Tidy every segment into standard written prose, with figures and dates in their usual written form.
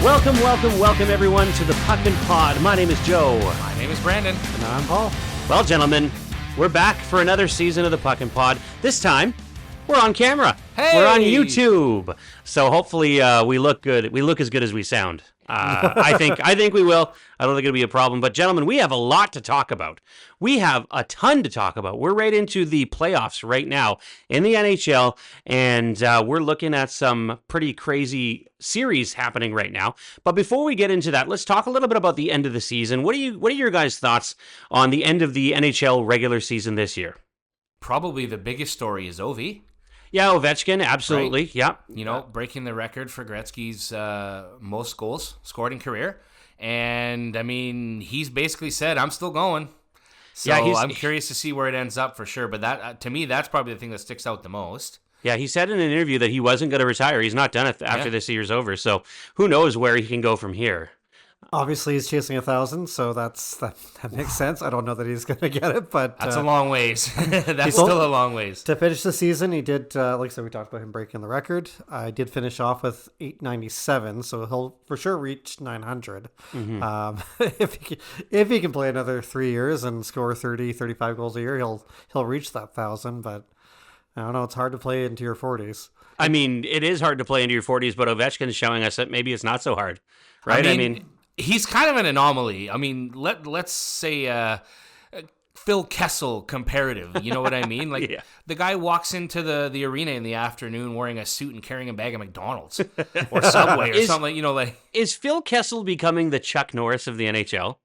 Welcome everyone to the Puckn Pod. My name is Joe. My name is Brandon. And I'm Paul. Well, gentlemen, we're back for another season of the Puckn Pod. This time, we're on camera. Hey! We're on YouTube. So hopefully we look good. We look as good as we sound. I think we will. I don't think it'll be a problem. But gentlemen, we have a lot to talk about. We have a ton to talk about. We're right into the playoffs right now in the NHL, and we're looking at some pretty crazy series happening right now. But before we get into that, let's talk a little bit about the end of the season. What are your guys' thoughts on the end of the NHL regular season this year? Probably the biggest story is Ovi. Yeah, Ovechkin, absolutely. Right. Yeah. You know, breaking the record for Gretzky's most goals scored in career. And, I mean, he's basically said, I'm still going. So yeah, I'm curious to see where it ends up for sure. But that, to me, that's probably the thing that sticks out the most. Yeah, he said in an interview that he wasn't going to retire. He's not done it after this year's over. So who knows where he can go from here. Obviously, he's chasing 1,000, so that makes sense. I don't know that he's going to get it, but that's a long ways. That's still a long ways. To finish the season, he did, like I said, we talked about him breaking the record. I did finish off with 897, so he'll for sure reach 900. Mm-hmm. If he can play another 3 years and score 30, 35 goals a year, he'll reach that 1,000, but I don't know. It's hard to play into your 40s. I mean, it is hard to play into your 40s, but Ovechkin's showing us that maybe it's not so hard, right? I mean he's kind of an anomaly. I mean, let's say Phil Kessel comparative. You know what I mean? Like The guy walks into the arena in the afternoon wearing a suit and carrying a bag of McDonald's or Subway or something. You know, like is Phil Kessel becoming the Chuck Norris of the NHL?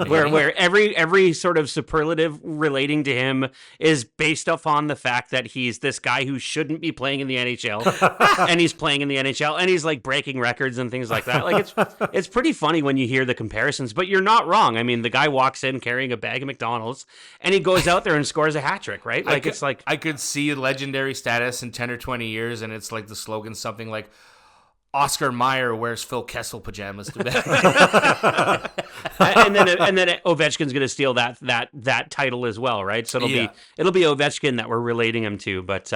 Where every sort of superlative relating to him is based upon the fact that he's this guy who shouldn't be playing in the NHL, and he's playing in the NHL, and he's like breaking records and things like that. Like it's pretty funny when you hear the comparisons, but you're not wrong. I mean, the guy walks in carrying a bag of McDonald's, and he goes out there and scores a hat trick, right? Like I could see legendary status in 10 or 20 years, and it's like the slogan something like, Oscar Mayer wears Phil Kessel pajamas to bed. and then Ovechkin's going to steal that title as well, right? So it'll be Ovechkin that we're relating him to. But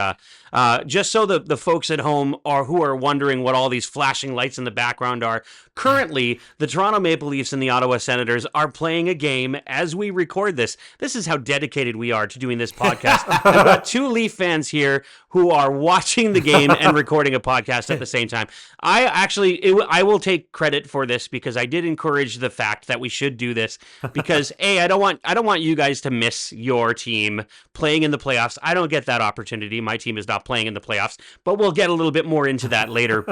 just so the folks at home who are wondering what all these flashing lights in the background are, currently the Toronto Maple Leafs and the Ottawa Senators are playing a game as we record this. This is how dedicated we are to doing this podcast. I've got two Leaf fans here who are watching the game and recording a podcast at the same time. I will take credit for this because I did encourage the fact that we should do this because I don't want you guys to miss your team playing in the playoffs. I don't get that opportunity. My team is not playing in the playoffs, but we'll get a little bit more into that later.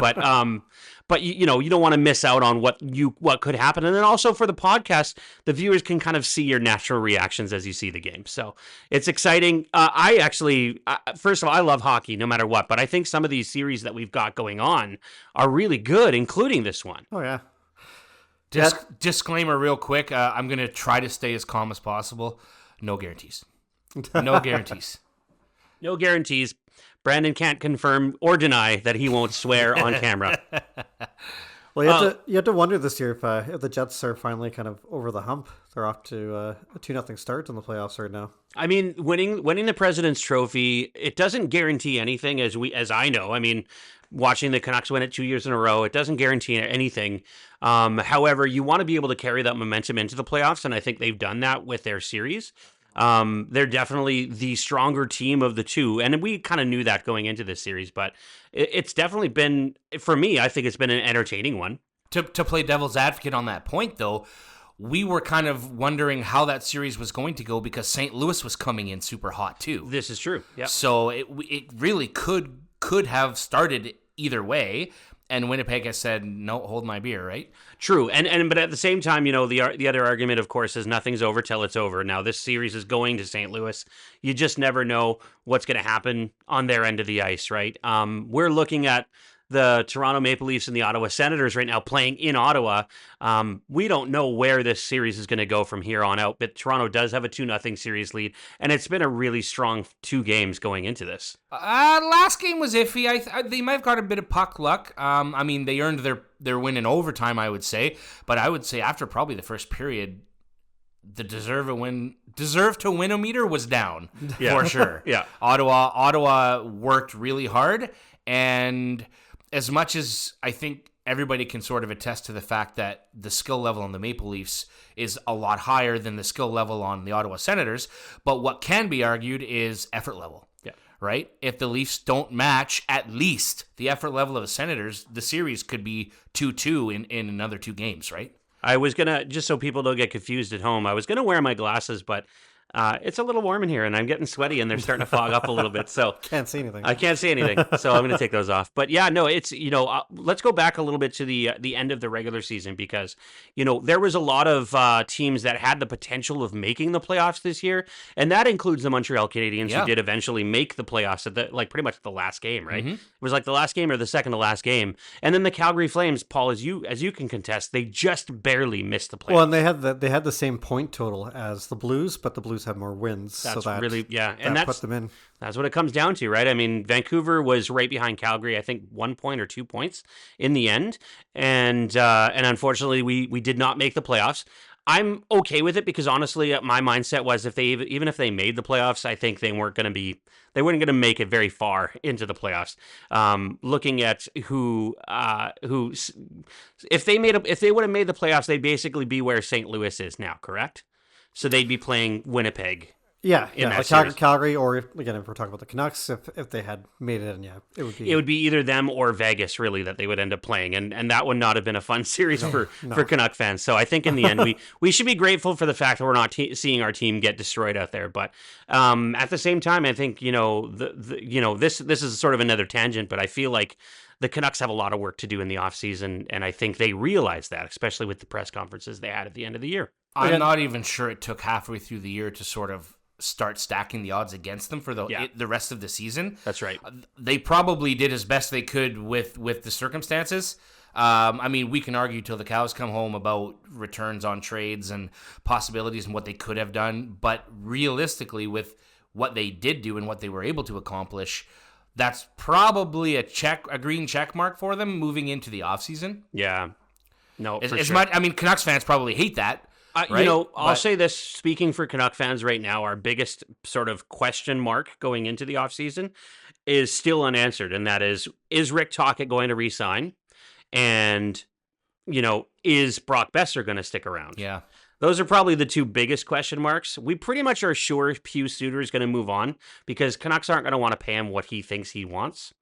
But you don't want to miss out on what could happen. And then also for the podcast, the viewers can kind of see your natural reactions as you see the game. So it's exciting. First of all, I love hockey no matter what, but I think some of these series that we've got going on are really good, including this one. Oh, yeah. Disclaimer real quick. I'm going to try to stay as calm as possible. No guarantees. No guarantees. No guarantees. Brandon can't confirm or deny that he won't swear on camera. Well, you have to wonder this year if the Jets are finally kind of over the hump. They're off to a 2-0 start in the playoffs right now. I mean, winning the President's Trophy, it doesn't guarantee anything, as I know. I mean, watching the Canucks win it 2 years in a row, it doesn't guarantee anything. However, you want to be able to carry that momentum into the playoffs, and I think they've done that with their series. They're definitely the stronger team of the two, and we kind of knew that going into this series, but it's definitely been, for me, I think it's been an entertaining one. To play devil's advocate on that point, though, we were kind of wondering how that series was going to go because St. Louis was coming in super hot, too. This is true, yeah. So it really could have started either way. And Winnipeg has said, no, hold my beer, right? True. But at the same time, the other argument, of course, is nothing's over till it's over. Now, this series is going to St. Louis. You just never know what's going to happen on their end of the ice, right? We're looking at the Toronto Maple Leafs and the Ottawa Senators right now playing in Ottawa. We don't know where this series is going to go from here on out, but Toronto does have a 2-0 series lead, and it's been a really strong 2 games going into this. Last game was iffy. They might have got a bit of puck luck. I mean, they earned their win in overtime, I would say, but I would say after probably the first period, the deserve to win-o-meter was down for sure. Yeah. Ottawa worked really hard, and as much as I think everybody can sort of attest to the fact that the skill level on the Maple Leafs is a lot higher than the skill level on the Ottawa Senators. But what can be argued is effort level. Yeah. Right? If the Leafs don't match at least the effort level of the Senators, the series could be 2-2 in another 2 games, right? I was going to, just so people don't get confused at home, I was going to wear my glasses, but it's a little warm in here, and I'm getting sweaty, and they're starting to fog up a little bit. So Can't see anything. I can't see anything, so I'm going to take those off. But yeah, no, it's let's go back a little bit to the end of the regular season, because there was a lot of teams that had the potential of making the playoffs this year, and that includes the Montreal Canadiens, who did eventually make the playoffs at pretty much the last game, right? Mm-hmm. It was like the last game or the second to last game, and then the Calgary Flames, Paul, as you can contest, they just barely missed the playoffs. Well, and they had the same point total as the Blues, but the Blues had more wins. That's so that really, yeah. And that put them in. That's what it comes down to, right? I mean, Vancouver was right behind Calgary, I think 1 point or 2 points in the end. And unfortunately, we did not make the playoffs. I'm okay with it because honestly, my mindset was even if they made the playoffs, I think they weren't going to make it very far into the playoffs. Looking at who if they would have made the playoffs, they'd basically be where St. Louis is now, correct? So they'd be playing Winnipeg. Yeah, like Calgary, or if we're talking about the Canucks, if they had made it, and it would be either them or Vegas, really, that they would end up playing, and that would not have been a fun series for Canuck fans. So I think in the end, we should be grateful for the fact that we're not seeing our team get destroyed out there. But at the same time, I think this is sort of another tangent, but I feel like the Canucks have a lot of work to do in the offseason, and I think they realize that, especially with the press conferences they had at the end of the year. I'm not even sure it took halfway through the year to sort of start stacking the odds against them for the rest of the season. That's right. They probably did as best they could with the circumstances. I mean, we can argue till the cows come home about returns on trades and possibilities and what they could have done, but realistically, with what they did do and what they were able to accomplish, that's probably a green check mark for them moving into the offseason. Yeah. No, for as sure. much. I mean, Canucks fans probably hate that. Right? I'll say this, speaking for Canuck fans right now, our biggest sort of question mark going into the offseason is still unanswered, and that is Rick Tocchet going to re-sign? And, is Brock Besser going to stick around? Yeah. Those are probably the two biggest question marks. We pretty much are sure Pius Suter is going to move on because Canucks aren't going to want to pay him what he thinks he wants.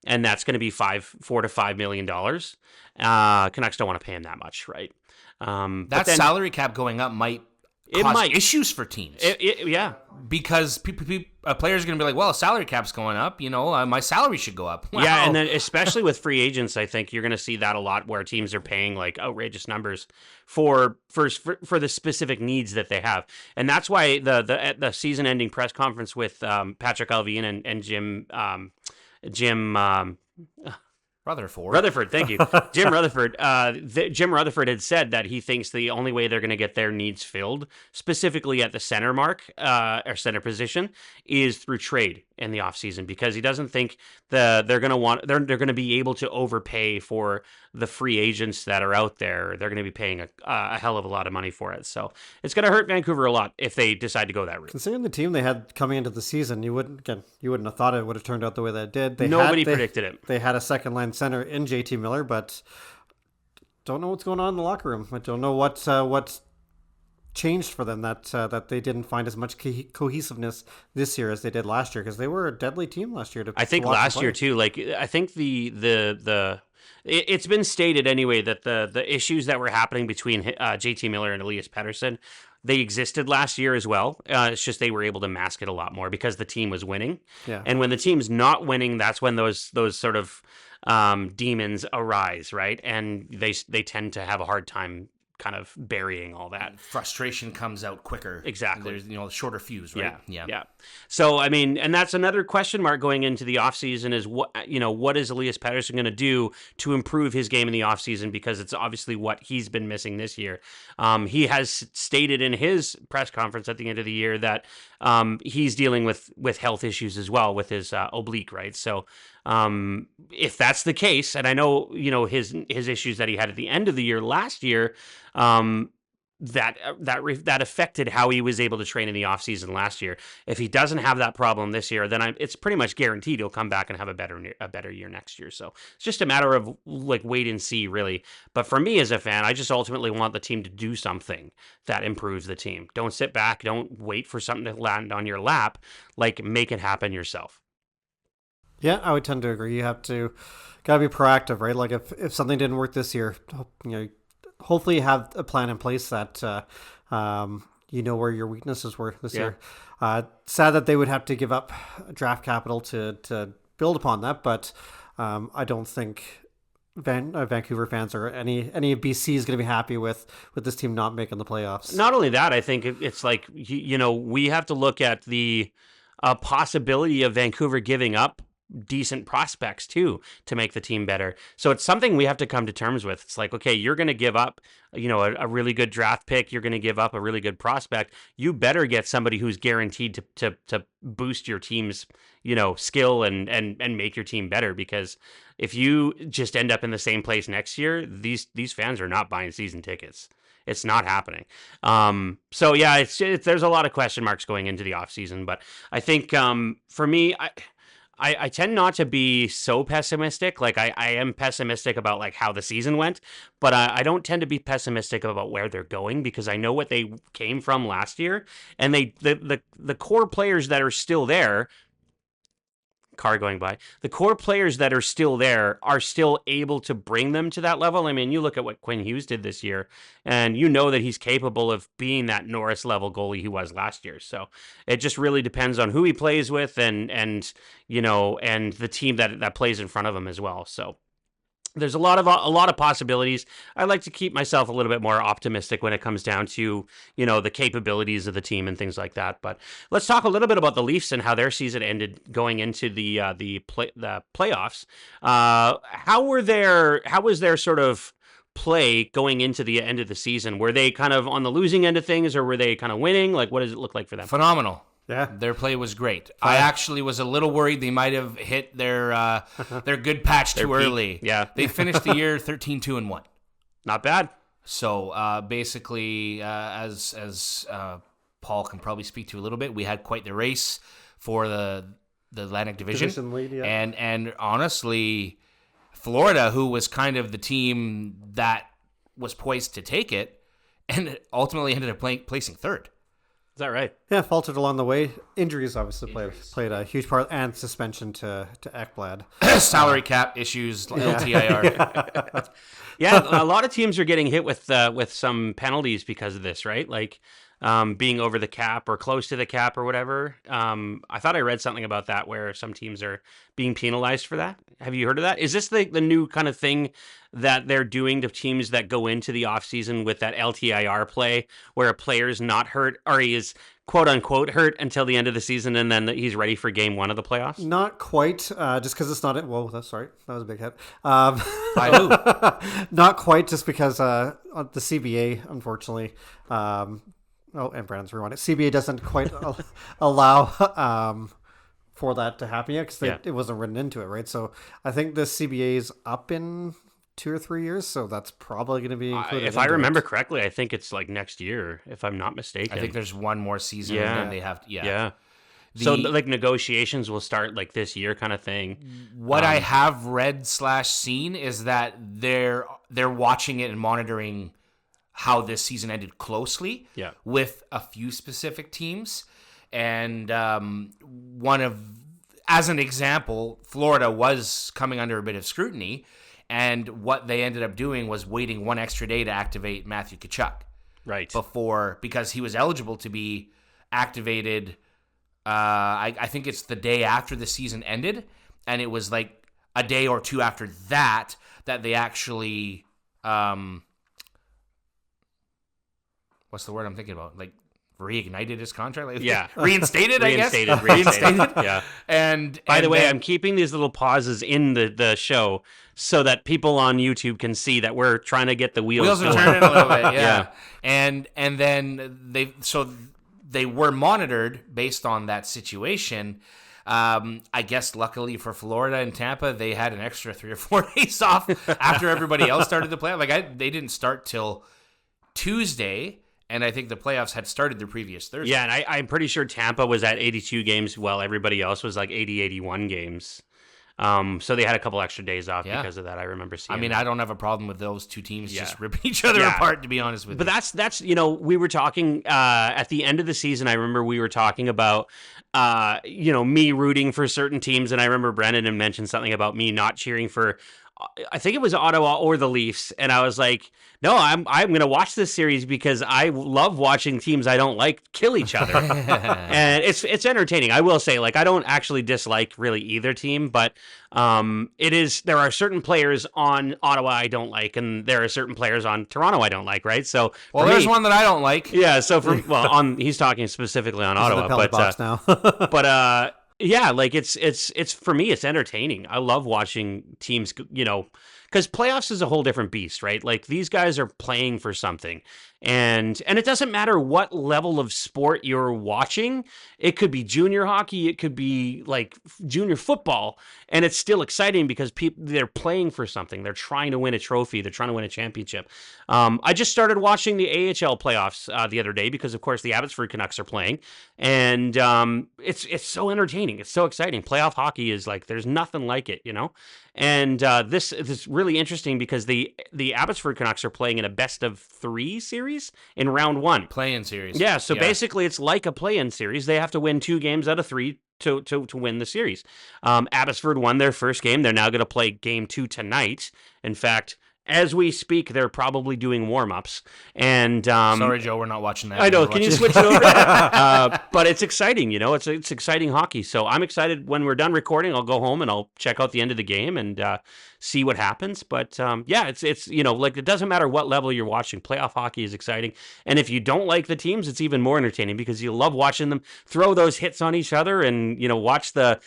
And that's going to be $4 to $5 million. Canucks don't want to pay him that much, right? That salary cap going up might cause issues for teams. Yeah. Because players are going to be like, well, salary cap's going up. My salary should go up. Wow. Yeah, and then especially with free agents, I think you're going to see that a lot where teams are paying like outrageous numbers for the specific needs that they have. And that's why the season-ending press conference with Patrick Allvin and Jim Rutherford, thank you. Jim Rutherford. Jim Rutherford had said that he thinks the only way they're going to get their needs filled, specifically at the center mark or center position, is through trade in the offseason, because he doesn't think they're going to be able to overpay for the free agents that are out there. They're going to be paying a hell of a lot of money for it. So it's going to hurt Vancouver a lot if they decide to go that route. Considering the team they had coming into the season, you wouldn't have thought it would have turned out the way that it did. Nobody predicted it. They had a second line center in JT Miller, but don't know what's going on in the locker room. I don't know what's changed for them that they didn't find as much cohesiveness this year as they did last year, because they were a deadly team last year. I think last year too. Like I think it's been stated anyway that the issues that were happening between JT Miller and Elias Pettersson, they existed last year as well. It's just they were able to mask it a lot more because the team was winning. Yeah. And when the team's not winning, that's when those sort of demons arise, right? And they tend to have a hard time kind of burying all that. Frustration comes out quicker. Exactly. There's shorter fuse, right? Yeah. So, I mean, and that's another question mark going into the offseason is what is Elias Pettersson going to do to improve his game in the offseason, because it's obviously what he's been missing this year. He has stated in his press conference at the end of the year that he's dealing with health issues as well with his oblique, right? So, if that's the case, and I know, his issues that he had at the end of the year last year, that affected how he was able to train in the offseason last year. If he doesn't have that problem this year, then it's pretty much guaranteed he'll come back and have a better year next year. So it's just a matter of like wait and see, really. But for me as a fan, I just ultimately want the team to do something that improves the team. Don't sit back. Don't wait for something to land on your lap. Like, make it happen yourself. Yeah, I would tend to agree. You gotta be proactive, right? Like if something didn't work this year, hopefully you have a plan in place that where your weaknesses were this year. Sad that they would have to give up draft capital to build upon that, but I don't think Vancouver fans or any of BC is going to be happy with this team not making the playoffs. Not only that, I think it's like, we have to look at the possibility of Vancouver giving up decent prospects too to make the team better. So it's something we have to come to terms with. It's like, okay, you're going to give up, a really good draft pick. You're going to give up a really good prospect. You better get somebody who's guaranteed to boost your team's, skill and make your team better. Because if you just end up in the same place next year, these fans are not buying season tickets. It's not happening. So yeah, there's a lot of question marks going into the offseason, but I think for me, I tend not to be so pessimistic. Like I am pessimistic about like how the season went, but I don't tend to be pessimistic about where they're going because I know what they came from last year, and the core players that are still there. Car going by. The core players that are still there are still able to bring them to that level. I mean, you look at what Quinn Hughes did this year, and you know that he's capable of being that Norris level goalie he was last year. So it just really depends on who he plays with and the team that plays in front of him as well. So there's a lot of possibilities. I like to keep myself a little bit more optimistic when it comes down to, the capabilities of the team and things like that. But let's talk a little bit about the Leafs and how their season ended going into the playoffs. How was their sort of play going into the end of the season? Were they kind of on the losing end of things, or were they kind of winning? Like, what does it look like for them? Phenomenal. Yeah, their play was great. I actually was a little worried they might have hit their good patch too early. Yeah, they finished the year 13-2-1. Not bad. So basically, as Paul can probably speak to a little bit, we had quite the race for the Atlantic Division lead, yeah. And honestly, Florida, who was kind of the team that was poised to take it, and ultimately ended up placing third. Is that right? Yeah, faltered along the way. Injuries obviously played a huge part, and suspension to Ekblad. Salary cap issues, LTIR. Yeah, a lot of teams are getting hit with some penalties because of this, right? Like being over the cap or close to the cap or whatever. I thought I read something about that where some teams are being penalized for that. Have you heard of that? Is this the new kind of thing that they're doing to teams that go into the offseason with that LTIR play where a player's not hurt, or he is quote unquote hurt until the end of the season and then he's ready for game one of the playoffs? Not quite, just because it's not it. Whoa, that's sorry. That was a big hit. By who? Not quite, just because the CBA, unfortunately, and Brandon's rewind it. CBA doesn't quite allow for that to happen yet because it wasn't written into it, right? So I think the CBA is up in 2 or 3 years, so that's probably going to be included. If I remember correctly, I think it's like next year, if I'm not mistaken. I think there's one more season, and then they have to, Yeah. So like negotiations will start like this year, kind of thing. What I have read / seen is that they're watching it and monitoring how this season ended closely. Yeah. With a few specific teams, and as an example, Florida was coming under a bit of scrutiny. And what they ended up doing was waiting one extra day to activate Matthew Tkachuk. Right. Because he was eligible to be activated, I think it's the day after the season ended. And it was like a day or two after that they actually, what's the word I'm thinking about? Like, reignited his contract? Reinstated, I guess? Reinstated. Yeah. And by the way, I'm keeping these little pauses in the show so that people on YouTube can see that we're trying to get the wheels are turning a little bit, yeah. And then they were monitored based on that situation. I guess luckily for Florida and Tampa, they had an extra 3 or 4 days off after everybody else started the play. Like they didn't start till Tuesday. And I think the playoffs had started the previous Thursday. Yeah, and I'm pretty sure Tampa was at 82 games while everybody else was like 80, 81 games. So they had a couple extra days off because of that. I remember seeing. I mean, that. I don't have a problem with those two teams just ripping each other apart, to be honest with you. But that's we were talking at the end of the season. I remember we were talking about me rooting for certain teams, and I remember Brennan had mentioned something about me not cheering for. I think it was Ottawa or the Leafs, and I was like, no, I'm going to watch this series because I love watching teams I don't like kill each other. And it's entertaining. I will say, like, I don't actually dislike really either team, but there are certain players on Ottawa I don't like, and there are certain players on Toronto I don't like, right? So there's one that I don't like. Yeah, so he's talking specifically on Ottawa, but box now. but yeah, like it's for me, it's entertaining. I love watching teams, because playoffs is a whole different beast, right? Like these guys are playing for something, and it doesn't matter what level of sport you're watching. It could be junior hockey, it could be like junior football, and it's still exciting because they're playing for something. They're trying to win a trophy. They're trying to win a championship. I just started watching the AHL playoffs the other day because, of course, the Abbotsford Canucks are playing, and it's so entertaining. It's so exciting. Playoff hockey is like there's nothing like it, And this is really interesting because the Abbotsford Canucks are playing in a best-of-3 series in round 1. Play-in series. Yeah, so basically it's like a play-in series. They have to win 2 games out of 3 to win the series. Abbotsford won their first game. They're now going to play game 2 tonight. In fact, as we speak, they're probably doing warm-ups. And sorry, Joe, we're not watching that. I know. Can you switch it over? But it's exciting, it's exciting hockey. So I'm excited. When we're done recording, I'll go home and I'll check out the end of the game and see what happens. But it's like it doesn't matter what level you're watching. Playoff hockey is exciting. And if you don't like the teams, it's even more entertaining because you love watching them throw those hits on each other and watch the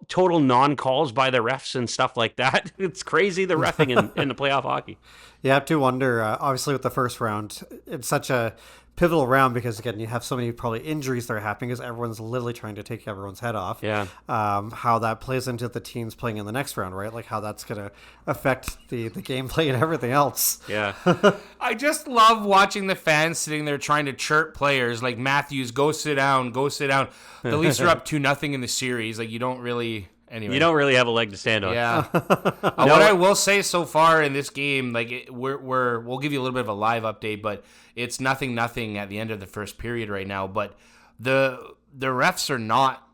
total non-calls by the refs and stuff like that. It's crazy, the reffing in the playoff hockey. You have to wonder, obviously with the first round, it's such a pivotal round because, again, you have so many probably injuries that are happening because everyone's literally trying to take everyone's head off. Yeah. How that plays into the teams playing in the next round, right? Like how that's going to affect the gameplay and everything else. Yeah. I just love watching the fans sitting there trying to chirp players like Matthews, go sit down, go sit down. The Leafs are up 2-0 in the series. Like you don't really... Anyway. You don't really have a leg to stand on. Yeah. What I will say so far in this game, like we'll give you a little bit of a live update, but it's 0-0 at the end of the first period right now. But the refs are not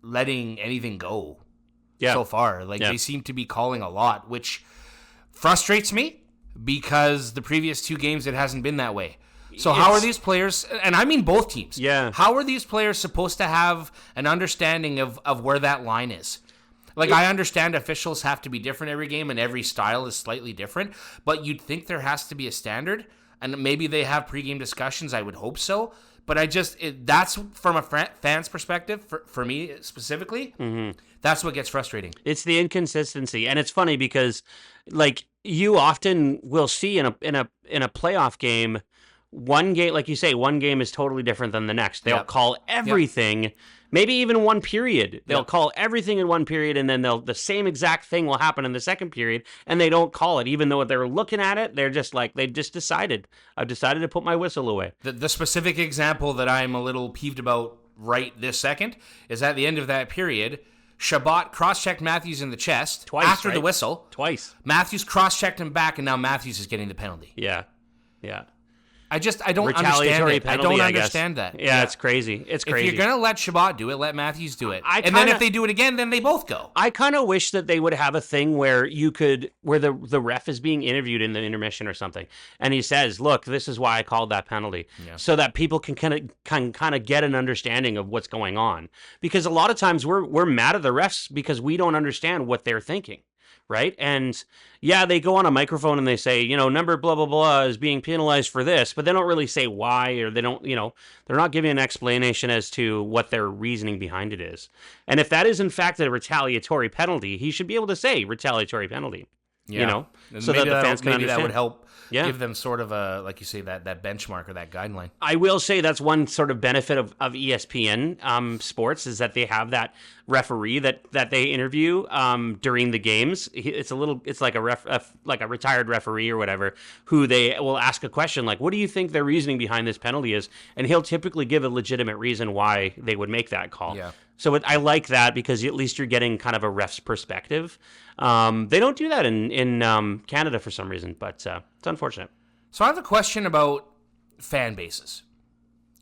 letting anything go so far. Like they seem to be calling a lot, which frustrates me because the previous 2 games it hasn't been that way. So how are these players, and I mean both teams, how are these players supposed to have an understanding of where that line is? Like, I understand officials have to be different every game, and every style is slightly different, but you'd think there has to be a standard, and maybe they have pregame discussions, I would hope so, but that's from a fan's perspective, for me specifically, that's what gets frustrating. It's the inconsistency, and it's funny because, like, you often will see in a playoff game, one game, like you say, one game is totally different than the next. They'll call everything, maybe even one period. They'll call everything in one period, and then the same exact thing will happen in the second period, and they don't call it, even though they're looking at it. They're just like, I've decided to put my whistle away. The specific example that I'm a little peeved about right this second is at the end of that period, Shabbat cross-checked Matthews in the chest twice after the whistle. Twice. Matthews cross-checked him back, and now Matthews is getting the penalty. Yeah. I don't understand it. Penalty, I don't understand that. Yeah, it's crazy. It's crazy. If you're going to let Shabbat do it, let Matthews do it. And then if they do it again, then they both go. I kind of wish that they would have a thing where the ref is being interviewed in the intermission or something, and he says, "Look, this is why I called that penalty," so that people can kind of get an understanding of what's going on. Because a lot of times we're mad at the refs because we don't understand what they're thinking. Right. And they go on a microphone and they say, number blah, blah, blah is being penalized for this, but they don't really say why, or they don't, they're not giving an explanation as to what their reasoning behind it is. And if that is in fact a retaliatory penalty, he should be able to say retaliatory penalty. you know, and so that the fans can maybe understand. that would help Yeah. give them sort of a, like you say, that benchmark or that guideline. I will say that's one sort of benefit of ESPN sports is that they have that referee that they interview during the games. It's like a retired referee or whatever, who they will ask a question like, what do you think their reasoning behind this penalty is? And he'll typically give a legitimate reason why they would make that call. Yeah. So I like that because at least you're getting kind of a ref's perspective. They don't do that in Canada for some reason, but it's unfortunate. So I have a question about fan bases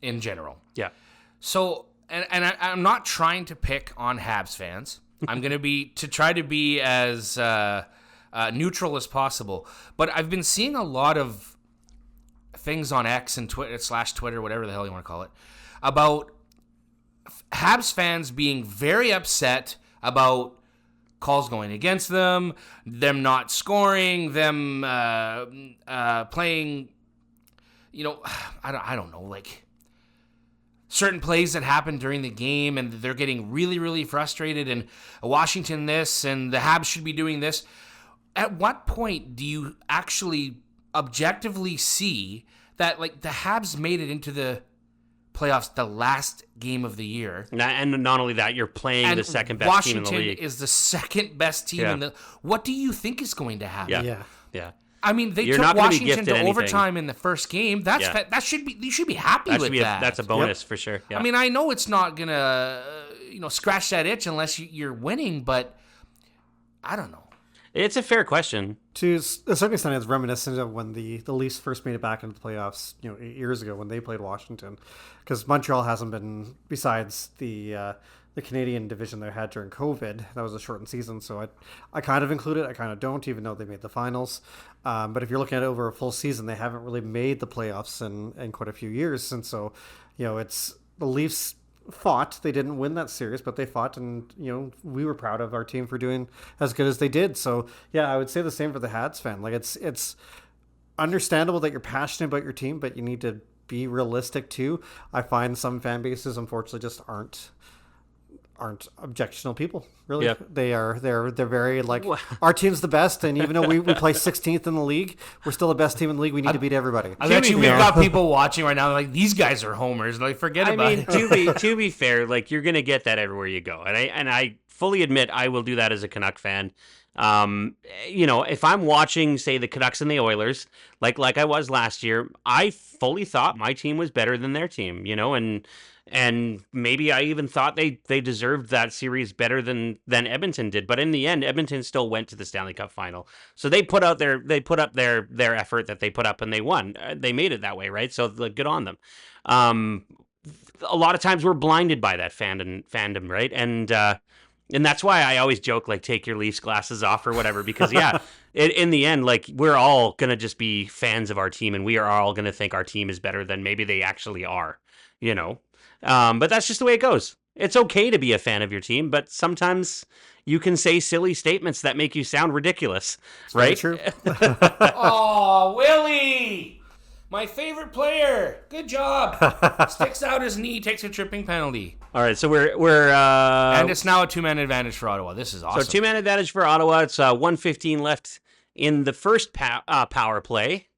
in general. Yeah. So, and I'm not trying to pick on Habs fans. I'm going to try to be as neutral as possible. But I've been seeing a lot of things on X and Twitter, whatever the hell you want to call it, about Habs fans being very upset about calls going against them not scoring, them playing, I don't know, like certain plays that happen during the game, and they're getting really, really frustrated, and Washington this, and the Habs should be doing this. At what point do you actually objectively see that, like, the Habs made it into the playoffs the last game of the year? And not only that, you're playing the second best Washington team in the league. is the second best team in the... What do you think is going to happen? Yeah. I mean, they You're took not gonna be Washington gifted to anything. overtime in the first game. That should be... You should be happy with that. That's a bonus for sure. Yeah. I mean, I know it's not going to, scratch that itch unless you're winning, but I don't know. It's a fair question. To a certain extent, it's reminiscent of when the Leafs first made it back into the playoffs, 8 years ago when they played Washington, because Montreal hasn't been, besides the Canadian division they had during COVID. That was a shortened season, so I kind of include it. I kind of don't, even though they made the finals. But if you're looking at it over a full season, they haven't really made the playoffs in quite a few years, and so it's the Leafs fought. They didn't win that series, but they fought, and we were proud of our team for doing as good as they did. So yeah, I would say the same for the Habs fan. Like it's understandable that you're passionate about your team, but you need to be realistic too. I find some fan bases unfortunately just aren't objectional people, really. Yep. They're very like, our team's the best, and even though we play 16th in the league, we're still the best team in the league. We need to beat everybody. I bet we've got people watching right now like, these guys are homers. Like, forget about it. To be fair, like, you're gonna get that everywhere you go, and I fully admit I will do that as a Canuck fan. If I'm watching, say, the Canucks and the Oilers, like I was last year, I fully thought my team was better than their team, and maybe I even thought they deserved that series better than Edmonton did. But in the end, Edmonton still went to the Stanley Cup final. So they put up their effort that they put up, and they won. They made it that way, right? So good on them. A lot of times we're blinded by that fandom, right? And that's why I always joke, like, take your Leafs glasses off or whatever, because in the end, like, we're all gonna just be fans of our team, and we are all gonna think our team is better than maybe they actually are, But that's just the way it goes. It's okay to be a fan of your team, but sometimes you can say silly statements that make you sound ridiculous, right? True. Oh, Willie! My favorite player. Good job. Sticks out his knee, takes a tripping penalty. All right, so we're and it's now a 2-man advantage for Ottawa. This is awesome. So 2-man advantage for Ottawa. It's 1:15 left in the first power play.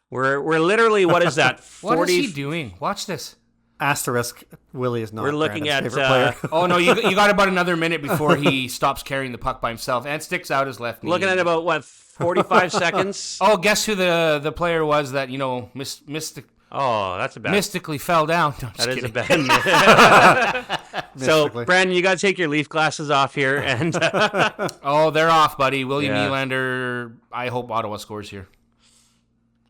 We're literally, what is that? 40... What is he doing? Watch this. Asterisk, Willie is not. We're looking at favorite player. Oh no, you got about another minute before he stops carrying the puck by himself and sticks out his left knee. Looking at about 45 seconds. Oh, guess who the player was that Oh, that's a bad. Mystically fell down. No, that is a bad. So, Brandon, you got to take your Leaf glasses off here, and oh, they're off, buddy. William Nylander. I hope Ottawa scores here.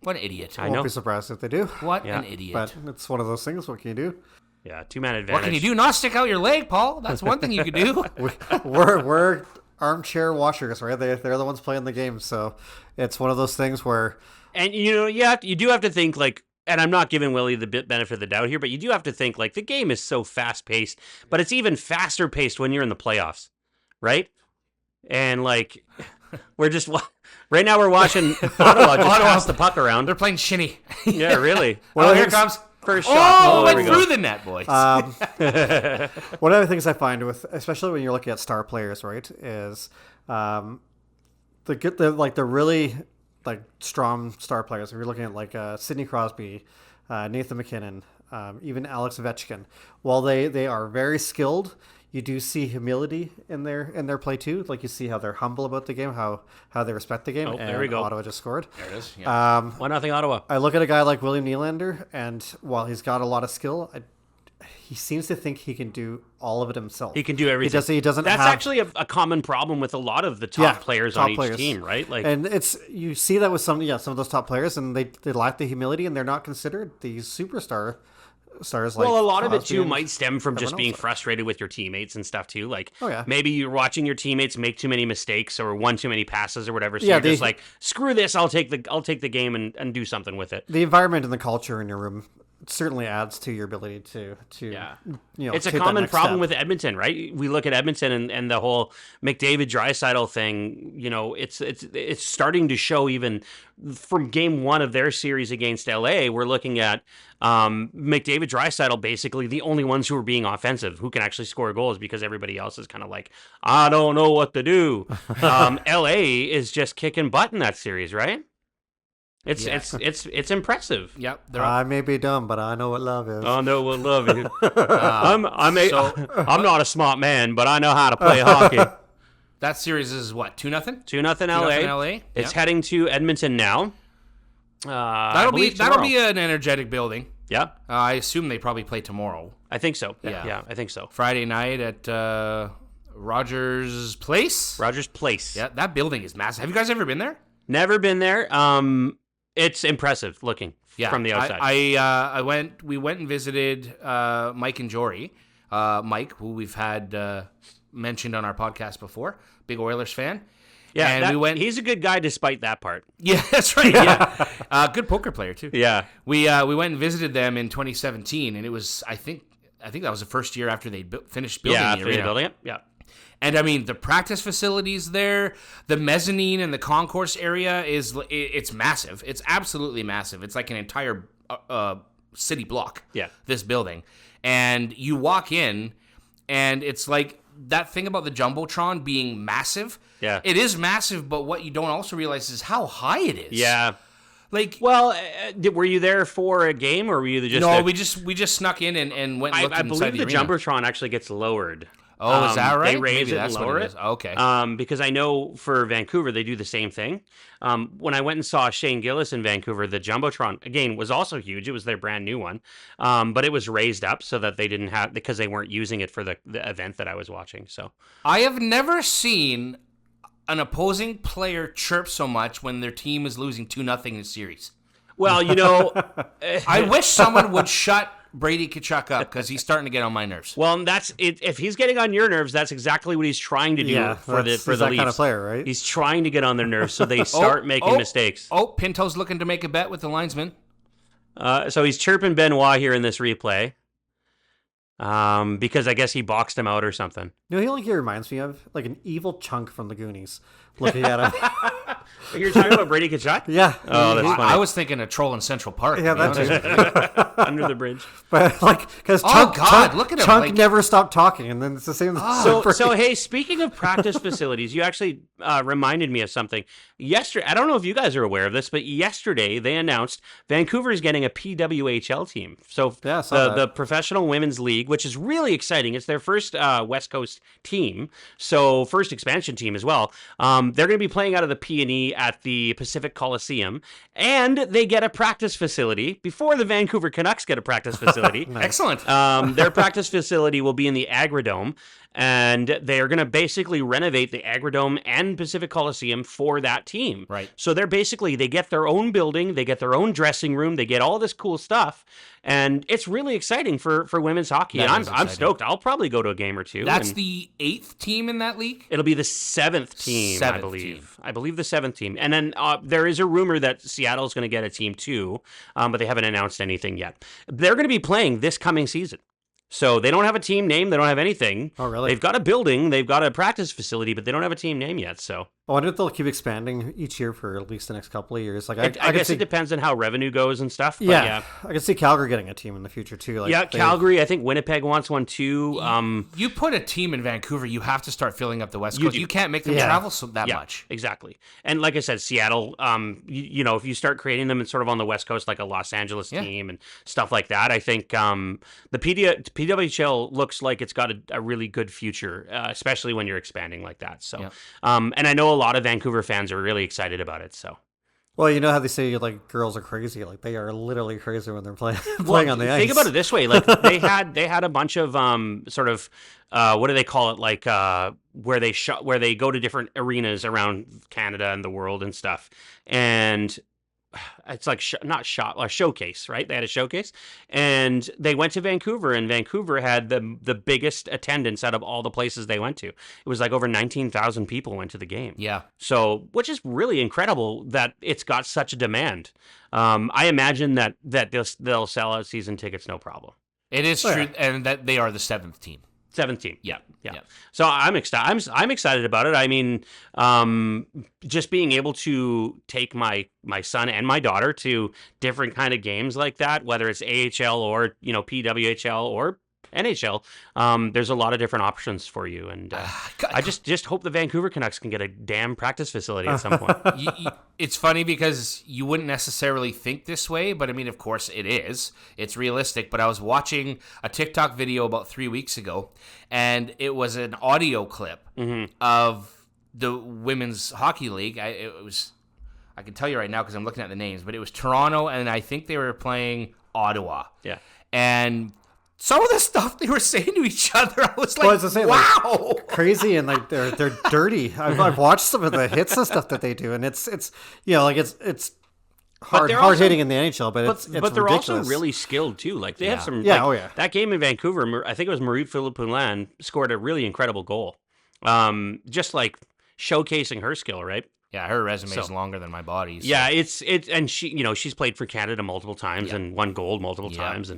What an idiot! I won't be surprised if they do. What an idiot! But it's one of those things. What can you do? Yeah, 2-man advantage. What can you do? Not stick out your leg, Paul. That's one thing you could do. we're armchair washers, right? They're the ones playing the game, so it's one of those things where. And you do have to think, like, and I'm not giving Willie the benefit of the doubt here, but you do have to think, like, the game is so fast paced, but it's even faster paced when you're in the playoffs, right? And like, we're just. Right now we're watching Ottawa just pass the puck around. They're playing shinny. Yeah, really. Well, here comes first shot. Oh, went through the net, boys. One of the things I find with, especially when you're looking at star players, right, is the really like strong star players. If you're looking at like Sidney Crosby, Nathan McKinnon, even Alex Ovechkin, while they are very skilled, you do see humility in their play too. Like you see how they're humble about the game, how they respect the game. Oh, there we go. Ottawa just scored. There it is. Yeah. 1-0 Ottawa. I look at a guy like William Nylander, and while he's got a lot of skill, he seems to think he can do all of it himself. He can do everything. He doesn't. That's have, actually a common problem with a lot of the top players on each team, right? Like, and you see that with some of those top players, and they lack the humility, and they're not considered these superstars. Like well, a lot of it Crosby too might stem from just being else. frustrated with your teammates and stuff too. Like, Oh, yeah. maybe you're watching your teammates make too many mistakes or one too many passes or whatever. So Yeah, you're just like, screw this. I'll take the game and do something with it. The environment and the culture in your room certainly adds to your ability to It's a take that common next problem step. with Edmonton, right? We look at Edmonton and the whole McDavid Draisaitl thing. You know, it's starting to show even from game one of their series against LA. We're looking at McDavid Draisaitl basically the only ones who are being offensive, who can actually score goals, because everybody else is kind of like, I don't know what to do. LA is just kicking butt in that series, right? It's impressive. Yep. I may be dumb, but I know what love is. I know what love is. I'm not a smart man, but I know how to play hockey. That series is what, 2-0? 2-0 LA. LA. It's heading to Edmonton now. That'll be an energetic building. Yeah, I assume they probably play tomorrow, I think so. Yeah. Yeah, I think so. Friday night at Rogers Place. Rogers Place. Yeah, that building is massive. Have you guys ever been there? Never been there. It's impressive looking from the outside. We went and visited Mike and Jory. Mike, who we've had mentioned on our podcast before, big Oilers fan. Yeah, and we went. He's a good guy despite that part. Yeah, that's right. Yeah, good poker player too. Yeah, we went and visited them in 2017, and it was I think that was the first year after they finished building the arena. Building it. Yeah. And I mean, the practice facilities there, the mezzanine and the concourse area it's massive. It's absolutely massive. It's like an entire city block. Yeah. This building. And you walk in, and it's like that thing about the Jumbotron being massive. Yeah. It is massive, but what you don't also realize is how high it is. Yeah. Like, well, were you there for a game, or were you just no? there? We just snuck in and went and looked I inside believe the the arena. Jumbotron actually gets lowered. Oh, is that right? They raise Maybe it that's and what lower it it. is. Okay. Because I know for Vancouver, they do the same thing. When I went and saw Shane Gillis in Vancouver, the Jumbotron, again, was also huge. It was their brand new one. But it was raised up so that they didn't have, because they weren't using it for the event that I was watching. So I have never seen an opposing player chirp so much when their team is losing 2-0 in a series. Well, you know, I wish someone would shut Brady Tkachuk up, because he's starting to get on my nerves. well, that's it. If he's getting on your nerves, that's exactly what he's trying to do for the he's Leafs. that kind of player, right? He's trying to get on their nerves so they start making mistakes. Oh, Pinto's looking to make a bet with the linesman. So he's chirping Benoit here in this replay. Because I guess he boxed him out or something. You know, he reminds me of like an evil chunk from the Goonies. Looking at him. You're talking about Brady Tkachuk? Yeah. Oh, that's funny. I was thinking a troll in Central Park. Yeah, to be that honest. too. Under the bridge. But like, because Oh, God, look at him, Chunk like- never stopped talking, and then it's the same. So hey, speaking of practice facilities, you actually reminded me of something. Yesterday, I don't know if you guys are aware of this, but yesterday they announced Vancouver is getting a PWHL team. So Yeah, I saw the Professional Women's League, which is really exciting. It's their first West Coast team, so first expansion team as well. They're going to be playing out of the P&E at the Pacific Coliseum, and they get a practice facility before the Vancouver Canucks get a practice facility. Excellent. Their practice facility will be in the Agridome, and they are going to basically renovate the Agridome and Pacific Coliseum for that team. Right. So they get their own building, they get their own dressing room, they get all this cool stuff, and it's really exciting for women's hockey. That And is I'm exciting. stoked. I'll probably go to a game or two. That's and the 8th team in that league? It'll be the 7th team, I Seventh believe. team. I believe the 7th team. And then there is a rumor that Seattle's going to get a team too, but they haven't announced anything yet. They're going to be playing this coming season. So they don't have a team name. They don't have anything. Oh, really? They've got a building. They've got a practice facility, but they don't have a team name yet. So I wonder if they'll keep expanding each year for at least the next couple of years. Like I guess it depends on how revenue goes and stuff. But yeah, I can see Calgary getting a team in the future too. Like Calgary. I think Winnipeg wants one too. You put a team in Vancouver, you have to start filling up the West Coast. You can't make them travel that much. Exactly. And like I said, Seattle. You know, if you start creating them in sort of on the West Coast, like a Los Angeles team and stuff like that, I think the PWHL looks like it's got a really good future, especially when you're expanding like that. So, and I know a lot of Vancouver fans are really excited about it. So, well, you know how they say like girls are crazy, like they are literally crazy when they're playing on the ice. Think about it this way: like they had a bunch of sort of what do they call it? Like where they go to different arenas around Canada and the world and stuff, and it's like a showcase, right? They had a showcase, and they went to Vancouver, and Vancouver had the biggest attendance out of all the places they went to. It was like over 19,000 people went to the game. Yeah. So, which is really incredible that it's got such a demand. I imagine that they'll sell out season tickets no problem. It is true, and that they are the 7th team. 7th team, yeah. So I'm excited about it. I mean, just being able to take my son and my daughter to different kind of games like that, whether it's AHL or PWHL or NHL, there's a lot of different options for you, and I just hope the Vancouver Canucks can get a damn practice facility at some point. It's funny because you wouldn't necessarily think this way, but I mean, of course it is. It's realistic, but I was watching a TikTok video about 3 weeks ago, and it was an audio clip of the Women's Hockey League. I can tell you right now because I'm looking at the names, but it was Toronto, and I think they were playing Ottawa. Yeah. And some of the stuff they were saying to each other, I was like, wow. Like, crazy, and like they're dirty. I've watched some of the hits and stuff that they do, and it's it's hard hitting in the NHL, but it's they're ridiculous. also really skilled too. Like they have some. Yeah, That game in Vancouver, I think it was Marie-Philippe Poulin scored a really incredible goal. Just like showcasing her skill, right? Yeah, her resume is longer than my body. So. Yeah, it's and she's played for Canada multiple times and won gold multiple times,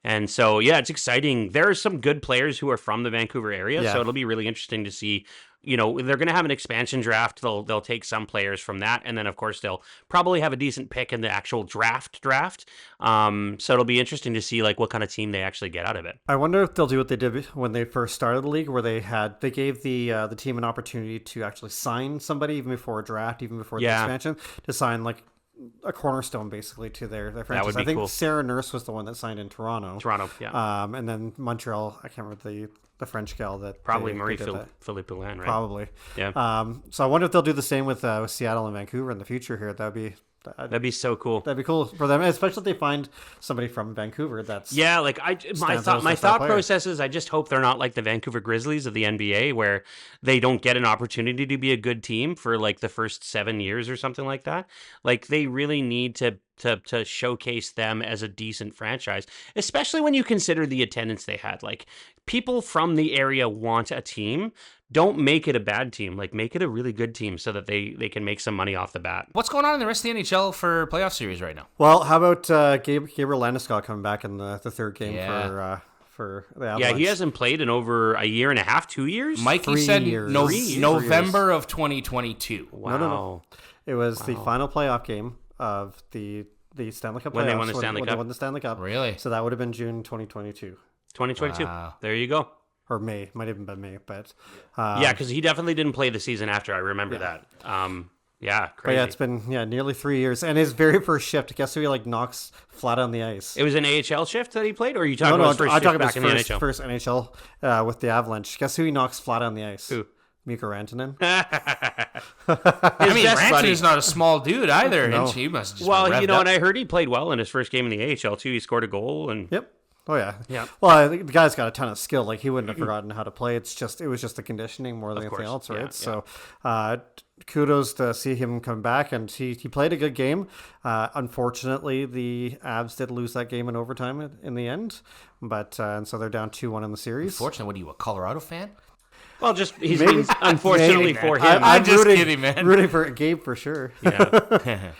and so it's exciting. There are some good players who are from the Vancouver area, so it'll be really interesting to see. They're going to have an expansion draft. They'll take some players from that, and then of course they'll probably have a decent pick in the actual draft. So it'll be interesting to see like what kind of team they actually get out of it. I wonder if they'll do what they did when they first started the league, where they gave the team an opportunity to actually sign somebody even before a draft, even before the expansion, to sign like a cornerstone basically to their franchise. That would be I think cool. Sarah Nurse was the one that signed in Toronto. And then Montreal, I can't remember the French gal that probably Marie-Philippe Poulin, right? Probably. Yeah. So I wonder if they'll do the same with Seattle and Vancouver in the future here. That'd be so cool. That'd be cool for them, especially if they find somebody from Vancouver. Like my thought process is I just hope they're not like the Vancouver Grizzlies of the NBA, where they don't get an opportunity to be a good team for like the first 7 years or something like that. Like they really need to showcase them as a decent franchise, especially when you consider the attendance they had. Like people from the area want a team. Don't make it a bad team. Like make it a really good team so that they can make some money off the bat. What's going on in the rest of the NHL for playoff series right now? Well, how about Gabriel Landeskog coming back in the third game for the Avalanche? Yeah, he hasn't played in over a year and a half, 2 years. Mikey said November of 2022. Wow. No. It was the final playoff game of the Stanley Cup playoffs. When they won the Stanley Cup? They won the Stanley Cup. Really? So that would have been June 2022. 2022. Wow. There you go. Or May. Might have been May, but... because he definitely didn't play the season after. I remember that. Crazy. But it's been nearly 3 years. And his very first shift, guess who he knocks flat on the ice? It was an AHL shift that he played? Or are you talking about his first shift back in the NHL? First NHL with the Avalanche. Guess who he knocks flat on the ice? Who? Mikko Rantanen. Rantanen's not a small dude either. No. He must just and I heard he played well in his first game in the AHL too. He scored a goal and Yep. Oh yeah. Yeah. Well, I think the guy's got a ton of skill. Like he wouldn't have forgotten how to play. It was just the conditioning more than anything else, right? So, kudos to see him come back, and he played a good game. Unfortunately, the Avs did lose that game in overtime in the end, but and so they're down 2-1 in the series. Unfortunately, what are you, a Colorado fan? Well, just unfortunately for him. I'm just kidding, man. Rooting for Gabe for sure. Yeah.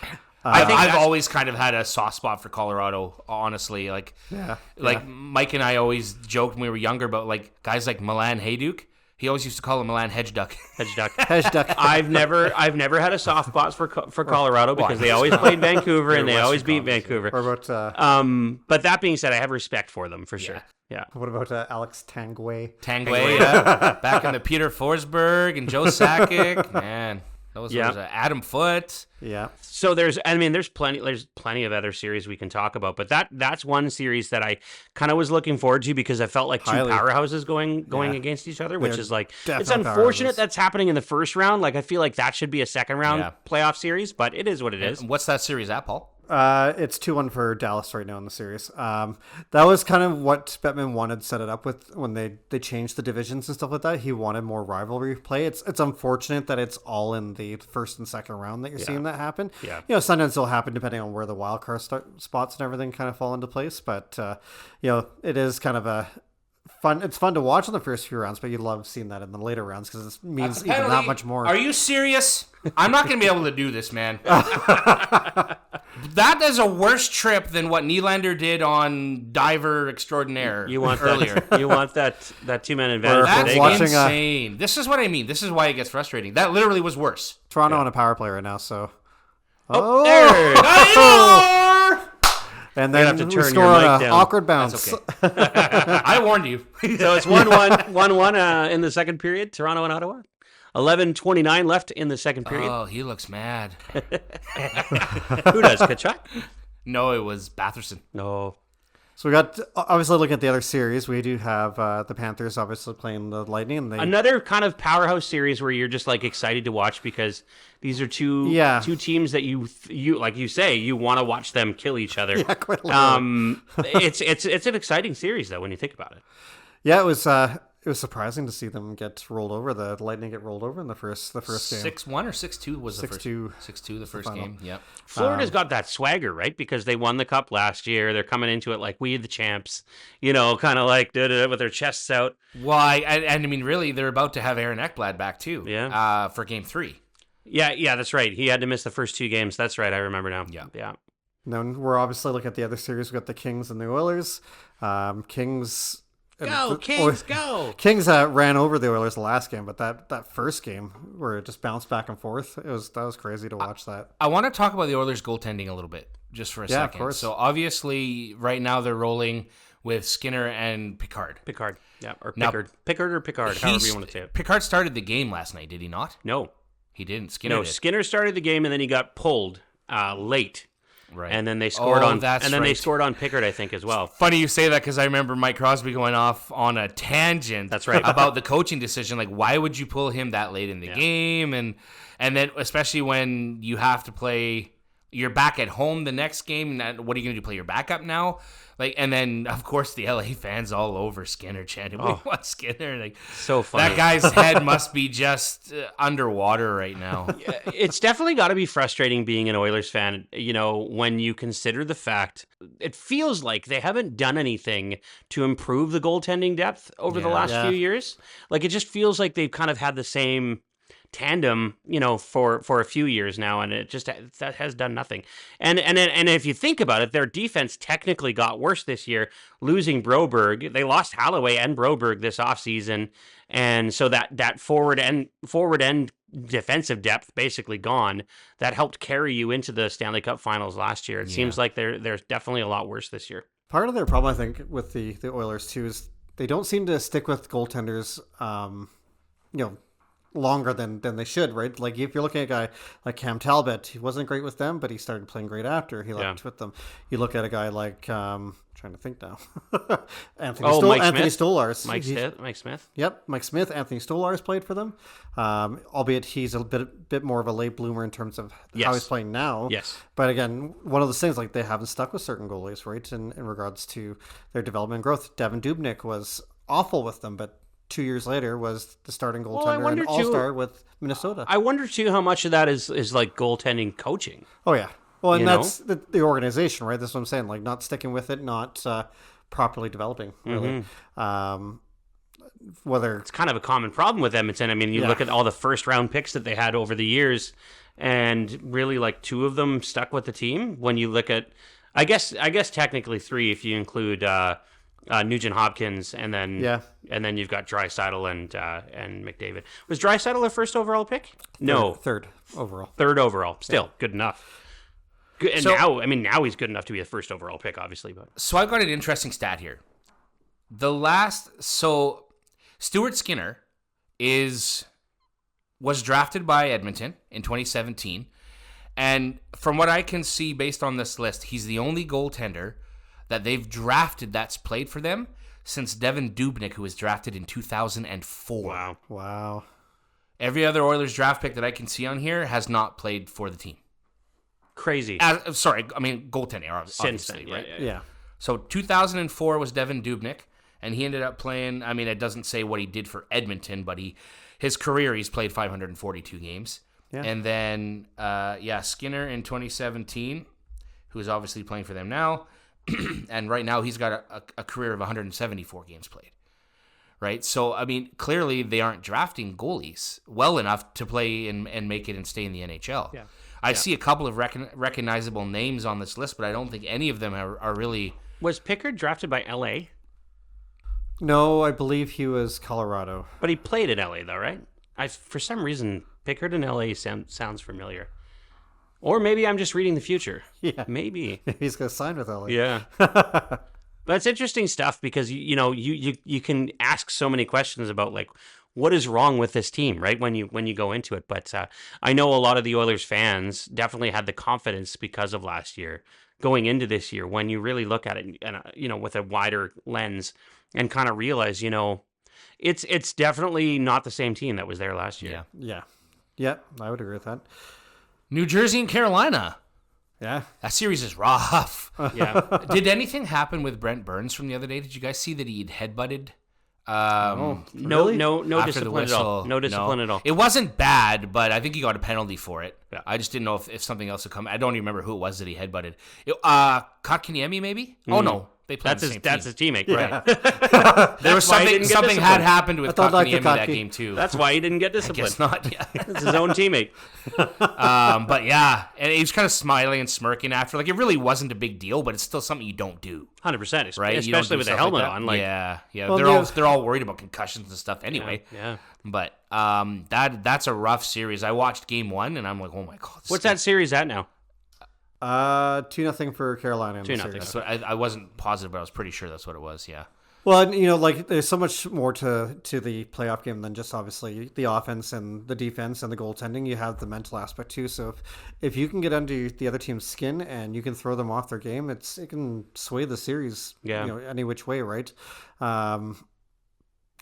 I've always kind of had a soft spot for Colorado, honestly. Mike and I always joked when we were younger about like guys like Milan Hajduk. He always used to call him Milan Hedge Duck. Hedge Duck. I've never had a soft spot for Colorado because they always played Vancouver and they always beat Vancouver. Or about But that being said, I have respect for them for sure. Yeah. What about Alex Tanguay? Back in the Peter Forsberg and Joe Sakic, man. Those Adam Foote. Yeah. So there's plenty of other series we can talk about, but that's one series that I kind of was looking forward to because I felt like two powerhouses going against each other, which is like, it's unfortunate that's happening in the first round. Like I feel like that should be a second round playoff series, but it is what it is. What's that series at, Paul? It's 2-1 for Dallas right now in the series. That was kind of what Bettman wanted set it up with when they changed the divisions and stuff like that. He wanted more rivalry play. It's unfortunate that it's all in the first and second round that you're seeing that happen. Yeah. Sometimes it'll happen depending on where the wild card spots and everything kind of fall into place. But it is kind of a fun. It's fun to watch in the first few rounds, but you love seeing that in the later rounds because it means even that much more. Are you serious? I'm not going to be able to do this, man. That is a worse trip than what Nylander did on Diver Extraordinaire earlier. You want that 2-man advantage. That's insane. This is what I mean. This is why it gets frustrating. That literally was worse. Toronto on a power play right now, so. There. And then have to turn score your on mic an down. awkward bounce. That's okay. I warned you. So it's 1-1 in the second period, Toronto and Ottawa. 11:29 left in the second period. Oh, he looks mad. Who does, Tkachuk? No, it was Batherson. No. So we got, obviously looking at the other series, we do have the Panthers obviously playing the Lightning. And another kind of powerhouse series where you're just like excited to watch because these are two teams that you like you say you want to watch them kill each other. Yeah, quite literally. It's an exciting series though when you think about it. Yeah, it was surprising to see them get rolled over. The Lightning get rolled over in the first game. 6-1 or 6-2 was the first. 6-2 the first game. Yep. Florida's got that swagger, right? Because they won the cup last year. They're coming into it like we the champs. Kind of like with their chests out. Well, and I mean, really, they're about to have Aaron Ekblad back too. Yeah. For Game 3. Yeah, that's right. He had to miss the first 2 games. That's right. I remember now. Yeah. Then we're obviously looking at the other series. We've got the Kings and the Oilers. Kings. Go, Kings, go! Kings ran over the Oilers the last game, but that first game where it just bounced back and forth, that was crazy to watch that. I want to talk about the Oilers goaltending a little bit, just for a second. Of course. So obviously, right now they're rolling with Skinner and Picard. Yeah, or Pickard. Pickard or Picard, however you want to say it. Picard started the game last night, did he not? No. He didn't. Skinner did. Skinner started the game and then he got pulled late. Right. And then they scored they scored on Pickard, I think, as well. Funny you say that because I remember Mike Crosby going off on a tangent. That's right. About the coaching decision. Like, why would you pull him that late in the game? And then especially when you have to play, you're back at home the next game. And what are you going to do? Play your backup now? And then of course the LA fans all over Skinner chanting, "We want Skinner!" Like, so funny. That guy's head must be just underwater right now. It's definitely got to be frustrating being an Oilers fan. When you consider the fact it feels like they haven't done anything to improve the goaltending depth over the last few years. Like it just feels like they've kind of had the same tandem, for a few years now, and it just that has done nothing. And if you think about it, their defense technically got worse this year, losing Broberg. They lost Holloway and Broberg this offseason, and so that forward end defensive depth basically gone. That helped carry you into the Stanley Cup Finals last year. It seems like they're definitely a lot worse this year. Part of their problem, I think, with the Oilers too is they don't seem to stick with goaltenders. Longer than they should, right? Like if you're looking at a guy like Cam Talbot, he wasn't great with them, but he started playing great after he left with them. You look at a guy like trying to think now, Anthony Stolarz. Mike Smith. Yep, Mike Smith. Anthony Stolarz played for them, albeit he's a bit more of a late bloomer in terms of how he's playing now. Yes, but again, one of those things like they haven't stuck with certain goalies, right? In regards to their development and growth, Devin Dubnyk was awful with them, but 2 years later was the starting goaltender and all-star with Minnesota. I wonder, too, how much of that is like goaltending coaching. Oh, yeah. Well, and that's the organization, right? That's what I'm saying. Like, not sticking with it, not properly developing, really. Whether it's kind of a common problem with Edmonton. I mean, you look at all the first-round picks that they had over the years, and really like 2 of them stuck with the team. When you look at, I guess technically 3 if you include Nugent Hopkins, and then you've got Draisaitl and McDavid. Was Draisaitl a first overall pick? No, third overall. Third overall, still good enough. Good, and now he's good enough to be a first overall pick, obviously. But so I've got an interesting stat here. Stuart Skinner was drafted by Edmonton in 2017, and from what I can see based on this list, he's the only goaltender that they've drafted that's played for them since Devin Dubnyk, who was drafted in 2004. Wow. Every other Oilers draft pick that I can see on here has not played for the team. Crazy. Goaltending, obviously, then, right? Yeah. So 2004 was Devin Dubnyk, and he ended up playing, it doesn't say what he did for Edmonton, but his career, he's played 542 games. Yeah. And then, Skinner in 2017, who's obviously playing for them now, and right now he's got a career of 174 games played. Right? So, clearly they aren't drafting goalies well enough to play and make it and stay in the NHL. Yeah. I see a couple of recognizable names on this list, but I don't think any of them are really... Was Pickard drafted by LA? No, I believe he was Colorado. But he played at LA, though, right? For some reason, Pickard in LA sounds familiar. Or maybe I'm just reading the future. Yeah. Maybe. He's going to sign with LA. Yeah. That's interesting stuff because, you can ask so many questions about, like, what is wrong with this team, right? When you go into it. But I know a lot of the Oilers fans definitely had the confidence because of last year going into this year when you really look at it and, with a wider lens and kind of realize, it's definitely not the same team that was there last year. Yeah, I would agree with that. New Jersey and Carolina. Yeah. That series is rough. Yeah. Did anything happen with Brent Burns from the other day? Did you guys see that he'd headbutted? No discipline at all. No discipline at all. It wasn't bad, but I think he got a penalty for it. Yeah. I just didn't know if something else had come. I don't even remember who it was that he headbutted. Kotkaniemi, maybe? Oh, no. They played the same That's team. his teammate, right? There was something had happened with Kotkaniemi that game, too. That's why he didn't get I disciplined. guess not, yeah. It's his own teammate. But yeah, and he was kind of smiling and smirking after. Like, it really wasn't a big deal, but it's still something you don't do. 100%, right? Especially with a helmet on. Like, yeah. Well, they're all worried about concussions and stuff anyway. Yeah. But that's a rough series. I watched game 1 and I'm like, oh my god. What's that series at now? 2-0 for Carolina. 2-0. I wasn't positive, but I was pretty sure that's what it was. Yeah. Well, there's so much more to the playoff game than just obviously the offense and the defense and the goaltending. You have the mental aspect too. So if you can get under the other team's skin and you can throw them off their game, it can sway the series. Yeah. Any which way, right? I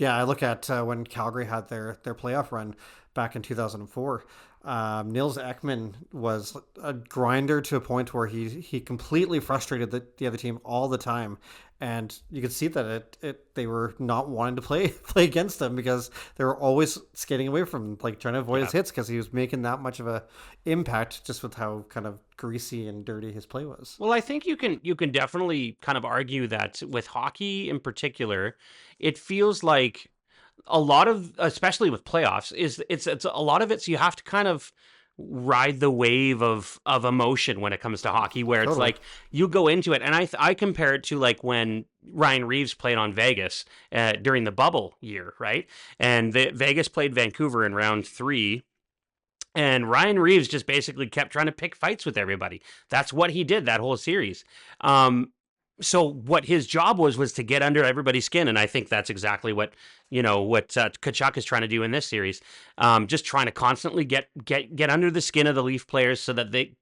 look at when Calgary had their playoff run back in 2004. Nils Ekman was a grinder to a point where he completely frustrated the other team all the time, and you could see that they were not wanting to play against him because they were always skating away from trying to avoid his hits because he was making that much of a impact just with how kind of greasy and dirty his play was. Well, I think you can definitely kind of argue that with hockey in particular, it feels like a lot of, especially with playoffs, it's a lot of it. So you have to kind of ride the wave of emotion when it comes to hockey, where it's like you go into it, and I compare it to like when Ryan Reeves played on Vegas during the bubble year, right? And Vegas played Vancouver in round 3. And Ryan Reeves just basically kept trying to pick fights with everybody. That's what he did that whole series. So what his job was to get under everybody's skin, and I think that's exactly what Tkachuk is trying to do in this series. Just trying to constantly get under the skin of the Leaf players so that they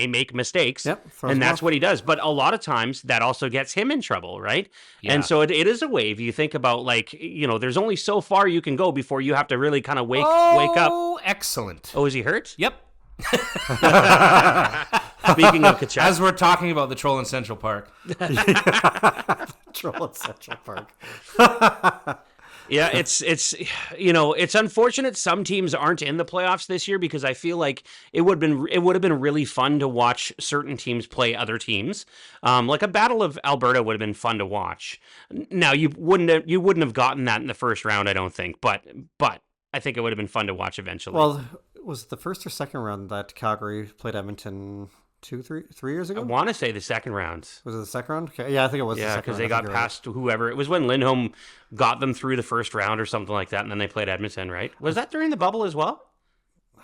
make mistakes. Yep, and that's what he does. But a lot of times that also gets him in trouble, right? Yeah. And so it is a wave. You think about there's only so far you can go before you have to really kind of wake up. Oh, excellent. Oh, is he hurt? Yep. Speaking of Tkachuk, as we're talking about the Troll in Central Park. Troll in Central Park. Yeah, it's unfortunate some teams aren't in the playoffs this year because I feel like it would have been really fun to watch certain teams play other teams. Like a Battle of Alberta would have been fun to watch. Now you wouldn't have gotten that in the first round, I don't think, but I think it would have been fun to watch eventually. Well, was it the first or second round that Calgary played Edmonton 3 years ago? I want to say the second round. Was it the second round? Okay. Yeah, I think it was the second round. Because they got past whoever. It was when Lindholm got them through the first round or something like that, and then they played Edmonton, right? Was that during the bubble as well?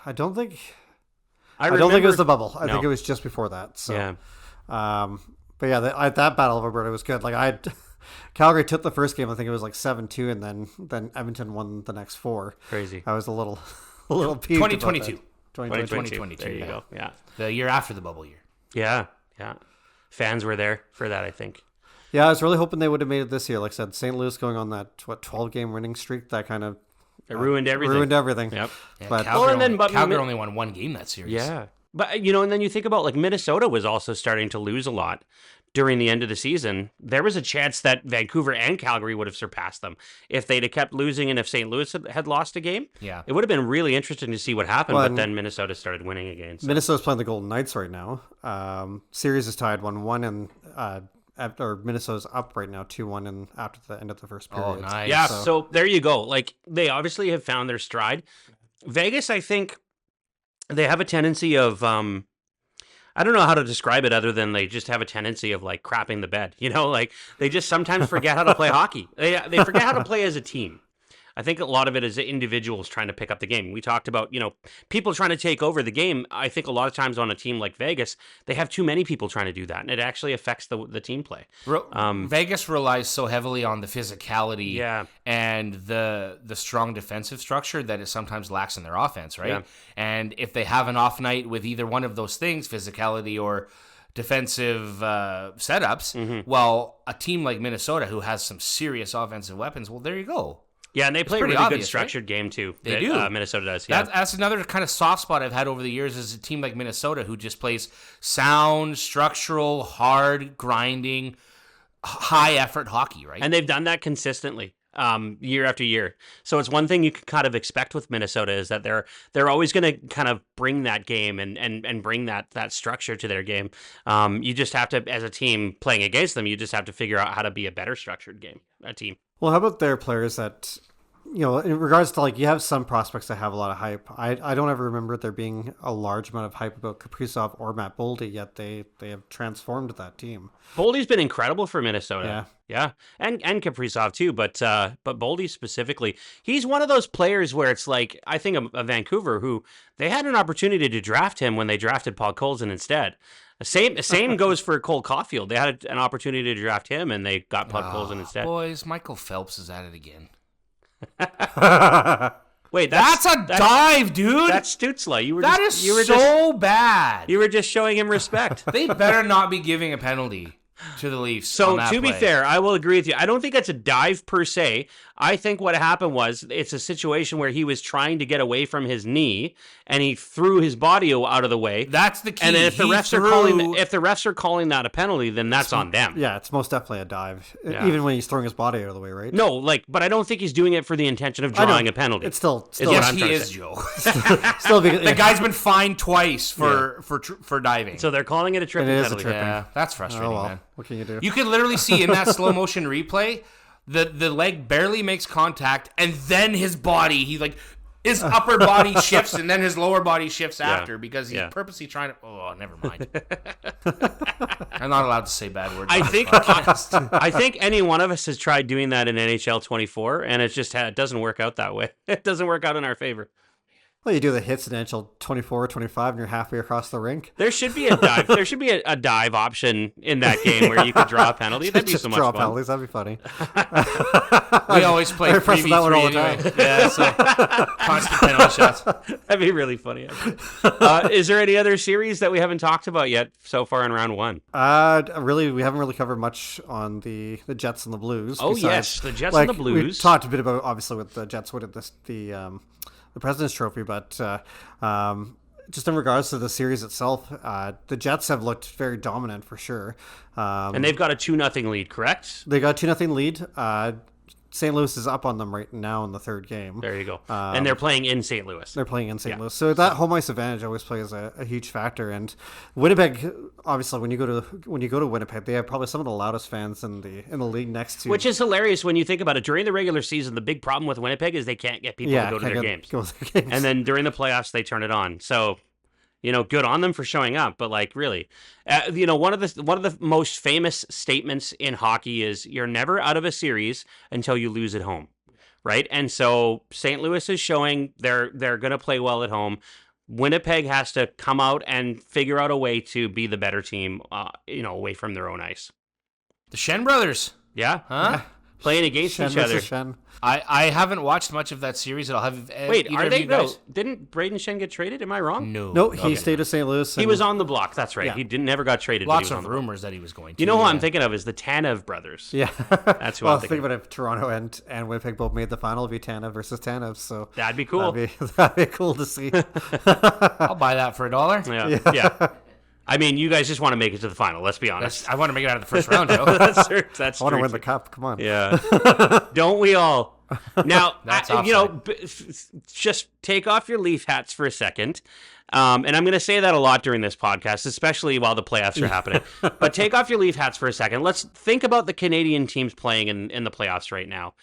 I don't think I don't think it was the bubble. I think it was just before that. So, yeah. But yeah, that Battle of Alberta was good. Like Calgary took the first game. I think it was like 7-2, and then Edmonton won the next 4. Crazy. I was a little peeved. 2022. 2022. There you go. Yeah. The year after the bubble year. Yeah. Fans were there for that, I think. Yeah, I was really hoping they would have made it this year. Like I said, St. Louis going on that 12-game winning streak, that kind of it ruined everything. Yep. Yeah, But Calgary only won 1 game that series. Yeah. But, and then you think about, like, Minnesota was also starting to lose a lot during the end of the season. There was a chance that Vancouver and Calgary would have surpassed them if they'd have kept losing and if St. Louis had lost a game. Yeah. It would have been really interesting to see what happened, but then Minnesota started winning again. So. Minnesota's playing the Golden Knights right now. Series is tied 1-1, and Minnesota's up right now 2-1 and after the end of the first period. Oh, nice. Yeah, so there you go. Like, they obviously have found their stride. Vegas, I think, they have a tendency of... I don't know how to describe it other than they just have a tendency of like crapping the bed, like they just sometimes forget how to play hockey. They forget how to play as a team. I think a lot of it is individuals trying to pick up the game. We talked about, people trying to take over the game. I think a lot of times on a team like Vegas, they have too many people trying to do that, and it actually affects the team play. Vegas relies so heavily on the physicality Yeah. and the strong defensive structure that it sometimes lacks in their offense, right? Yeah. And if they have an off night with either one of those things, physicality or defensive setups, well, a team like Minnesota who has some serious offensive weapons, well, there you go. Yeah, and they play a really obvious, good structured game, too. They do. Minnesota does, yeah. That's another kind of soft spot I've had over the years is a team like Minnesota who just plays sound, structural, hard, grinding, high-effort hockey, right? And they've done that consistently. Year after year. So it's one thing you can kind of expect with Minnesota is that they're always going to kind of bring that game and bring that structure to their game. You just have to, as a team playing against them, you just have to figure out how to be a better structured team. Well, how about their players that, in regards to like, you have some prospects that have a lot of hype. I don't ever remember there being a large amount of hype about Kaprizov or Matt Boldy, yet they have transformed that team. Boldy's been incredible for Minnesota. Yeah. And Kaprizov too, but Boldy specifically, he's one of those players where it's like, I think of Vancouver, who they had an opportunity to draft him when they drafted Paul Colson instead. Same goes for Cole Caulfield. They had an opportunity to draft him, and they got Paul Colson instead. Boys, Michael Phelps is at it again. Wait, that's a dive, dude. That's Stützle. You were bad. You were just showing him respect. They better not be giving a penalty to the Leafs. So to be fair, I will agree with you. I don't think that's a dive per se. I think what happened was it's a situation where he was trying to get away from his knee and he threw his body out of the way. That's the key. And if the refs are calling that a penalty, then that's on them. Yeah, it's most definitely a dive, even when he's throwing his body out of the way, right? No, but I don't think he's doing it for the intention of drawing a penalty. It's still yes, he is, Joe. The guy's been fined twice for diving. So they're calling it a tripping penalty. Yeah, that's frustrating, man. What can you do? You could literally see in that slow motion replay, the leg barely makes contact, and then his body, his upper body shifts, and then his lower body shifts after because he's purposely trying to. Oh, never mind. I'm not allowed to say bad words. I think any one of us has tried doing that in NHL 24, and it doesn't work out that way. It doesn't work out in our favor. Well, you do the hits in NHL 24 or 25 and you're halfway across the rink. There should be a dive. There should be a dive option in that game where you could draw a penalty. That'd be so much fun. Draw penalties. That'd be funny. We always play 3v3 anyway. Yeah, so constant penalty shots. That'd be really funny. Is there any other series that we haven't talked about yet so far in round one? Really, we haven't really covered much on the Jets and the Blues. Oh, yes, the Jets and the Blues. We talked a bit about, obviously, with the Jets winning the President's Trophy, but just in regards to the series itself, the Jets have looked very dominant for sure. And they've got a 2-0 lead, correct? They got a 2-0 lead. St. Louis is up on them right now in the third game. There you go. And they're playing in St. Louis. They're playing in St. Louis. So that home ice advantage always plays a huge factor. And Winnipeg, obviously, when you go to Winnipeg, they have probably some of the loudest fans in the league next to. Which is hilarious when you think about it. During the regular season, the big problem with Winnipeg is they can't get people to go to their games. And then during the playoffs, they turn it on. So, good on them for showing up. But like, really, one of the most famous statements in hockey is you're never out of a series until you lose at home, right? And so St. Louis is showing they're going to play well at home. Winnipeg has to come out and figure out a way to be the better team, away from their own ice. The Shen brothers. Yeah. Huh? Yeah. Playing against each other. Shen. I haven't watched much of that series. I'll have. Wait, are they? No, didn't Braden Shen get traded? Am I wrong? No, he stayed at St. Louis. He was on the block. That's right. Yeah. He never got traded. Lots of rumors that he was going to. You know who I'm thinking of is the Tanev brothers. Yeah, that's who I'm thinking. Think about it. Toronto and Winnipeg both made the final. It'd be Tanev versus Tanev. So that'd be cool. That'd be cool to see. I'll buy that for $1. Yeah. I mean, you guys just want to make it to the final. Let's be honest. I want to make it out of the first round, Joe. That's I want to win the cup. Come on. Yeah. Don't we all? Now, just take off your Leaf hats for a second. And I'm going to say that a lot during this podcast, especially while the playoffs are happening. But take off your Leaf hats for a second. Let's think about the Canadian teams playing in the playoffs right now.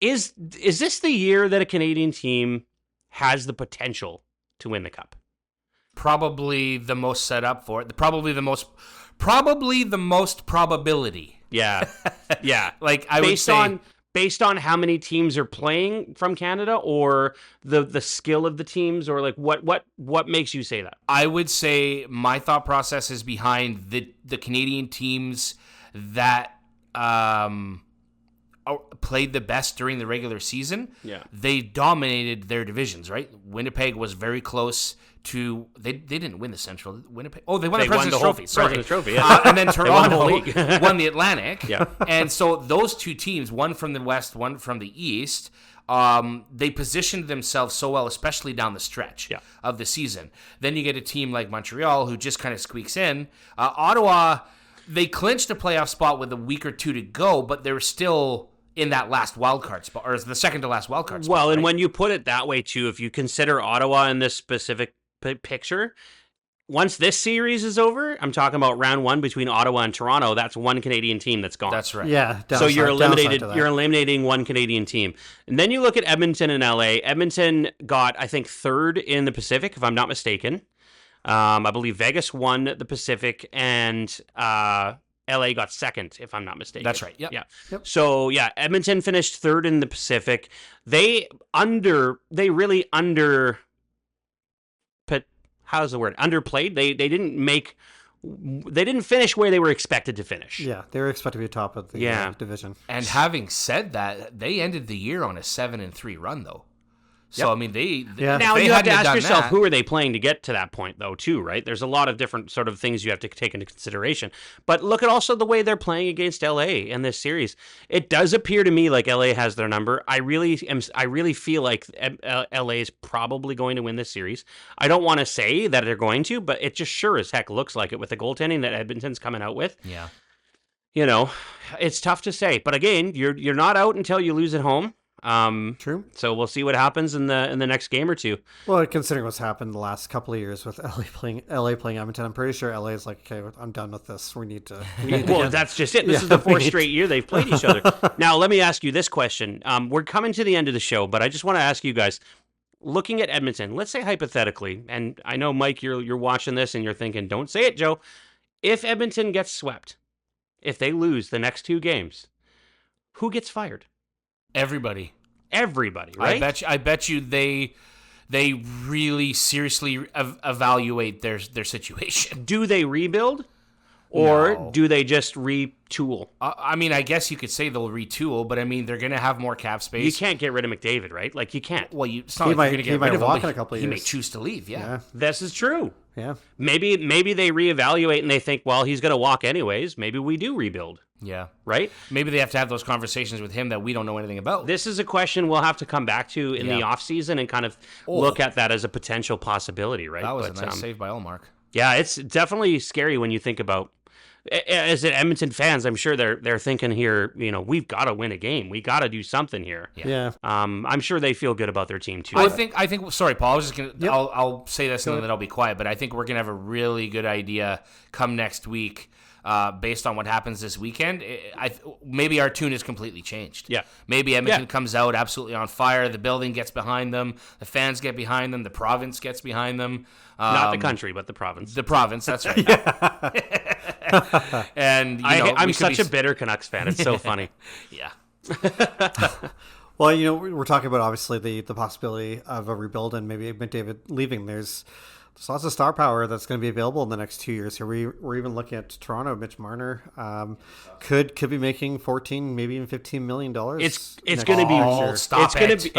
Is this the year that a Canadian team has the potential to win the cup? Probably the most set up for it. Probably the most probability. Yeah. Yeah. Like I would say based on how many teams are playing from Canada, or the skill of the teams, or like what makes you say that? I would say my thought process is behind the Canadian teams that played the best during the regular season. Yeah. They dominated their divisions, right? Winnipeg was very close to they didn't win the Central. Winnipeg. Oh, they won the President's Trophy. President's Trophy, yeah. And then Toronto won the Atlantic. Yeah. And so those two teams, one from the West, one from the East, they positioned themselves so well, especially down the stretch of the season. Then you get a team like Montreal who just kind of squeaks in. Ottawa, they clinched a playoff spot with a week or two to go, but they were still in that last wildcard spot, or the second to last wildcard spot. Well, and when you put it that way too, if you consider Ottawa in this specific picture, once this series is over, I'm talking about round one between Ottawa and Toronto, that's one Canadian team that's gone. That's right. Yeah. So you're eliminating one Canadian team. And then you look at Edmonton and LA. Edmonton got, I think, third in the Pacific, if I'm not mistaken. I believe Vegas won the Pacific, and LA got second, if I'm not mistaken. That's right. Yep. Yeah. So Edmonton finished third in the Pacific. They really underplayed. They didn't finish where they were expected to finish. Yeah, they were expected to be top of the division. And having said that, they ended the year on a 7-3 run, though. So, I mean, Now, you have to ask yourself, who are they playing to get to that point, though, too, right? There's a lot of different sort of things you have to take into consideration. But look at also the way they're playing against LA in this series. It does appear to me like LA has their number. I really feel like LA is probably going to win this series. I don't want to say that they're going to, but it just sure as heck looks like it with the goaltending that Edmonton's coming out with. Yeah. It's tough to say. But again, you're not out until you lose at home. True. So we'll see what happens in the next game or two. Well, considering what's happened the last couple of years with LA playing Edmonton, I'm pretty sure LA is like, okay, I'm done with this. We need to. Well, that's just it. This is the fourth straight year they've played each other. Now, let me ask you this question. We're coming to the end of the show, but I just want to ask you guys, looking at Edmonton, let's say hypothetically, and I know, Mike, you're watching this and you're thinking, don't say it, Joe. If Edmonton gets swept, if they lose the next two games, who gets fired? Everybody, right? I bet you they really seriously evaluate their situation. Do they rebuild, or do they just retool? I mean, I guess you could say they'll retool, but I mean, they're going to have more cap space. You can't get rid of McDavid, right? Like, you can't. Well, it's not like you're going to get rid of him. In a couple of years. He may choose to leave. Yeah, this is true. Yeah, maybe they reevaluate and they think, well, he's going to walk anyways. Maybe we do rebuild. Yeah. Right? Maybe they have to have those conversations with him that we don't know anything about. This is a question we'll have to come back to in the offseason and kind of look at that as a potential possibility, right? That was a nice save by Allmark. Yeah, it's definitely scary when you think about as Edmonton fans, I'm sure they're thinking here, we've got to win a game. We got to do something here. Yeah. I'm sure they feel good about their team too. I think. Sorry, Paul. I was just gonna. Yep. I'll say this and then I'll be quiet. But I think we're gonna have a really good idea come next week. Based on what happens this weekend, maybe our tune is completely changed. Yeah. Maybe Edmonton comes out absolutely on fire. The building gets behind them. The fans get behind them. The province gets behind them. Not the country, but the province. The province, that's right. And I'm such a bitter Canucks fan. It's so funny. Yeah. Well, we're talking about obviously the possibility of a rebuild and maybe McDavid leaving. There's lots of star power that's going to be available in the next 2 years. Here we're even looking at Toronto. Mitch Marner could be making $14, maybe even $15 million. It's going to be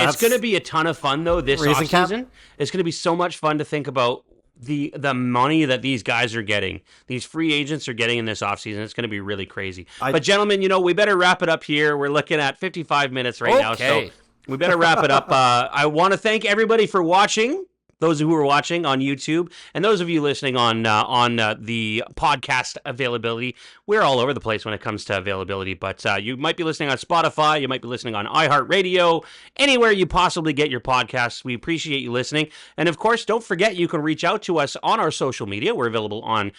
it's going to be a ton of fun though this offseason. It's going to be so much fun to think about the money that these guys are getting, these free agents are getting in this offseason. It's going to be really crazy. But gentlemen, we better wrap it up here. We're looking at 55 minutes right now, so we better wrap it up. I want to thank everybody for watching. Those who are watching on YouTube and those of you listening on the podcast availability. We're all over the place when it comes to availability, but you might be listening on Spotify, you might be listening on iHeartRadio, anywhere you possibly get your podcasts. We appreciate you listening. And of course, don't forget you can reach out to us on our social media. We're available on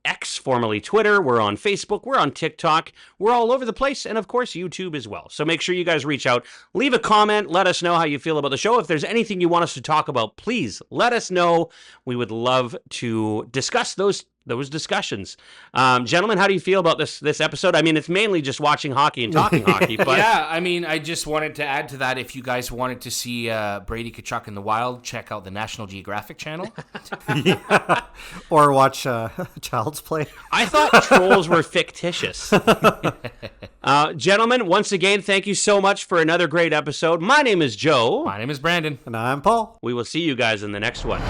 X, formerly Twitter. We're on Facebook. We're on TikTok. We're all over the place. And of course, YouTube as well. So make sure you guys reach out. Leave a comment. Let us know how you feel about the show. If there's anything you want us to talk about, please let us know. We would love to discuss those discussions. Gentlemen, how do you feel about this episode? I mean, it's mainly just watching hockey and talking hockey. But yeah, I mean, I just wanted to add to that. If you guys wanted to see Brady Tkachuk in the wild, check out the National Geographic channel. Or watch Child's Play. I thought trolls were fictitious. Gentlemen, once again, thank you so much for another great episode. My name is Joe. My name is Brandon. And I'm Paul. We will see you guys in the next one.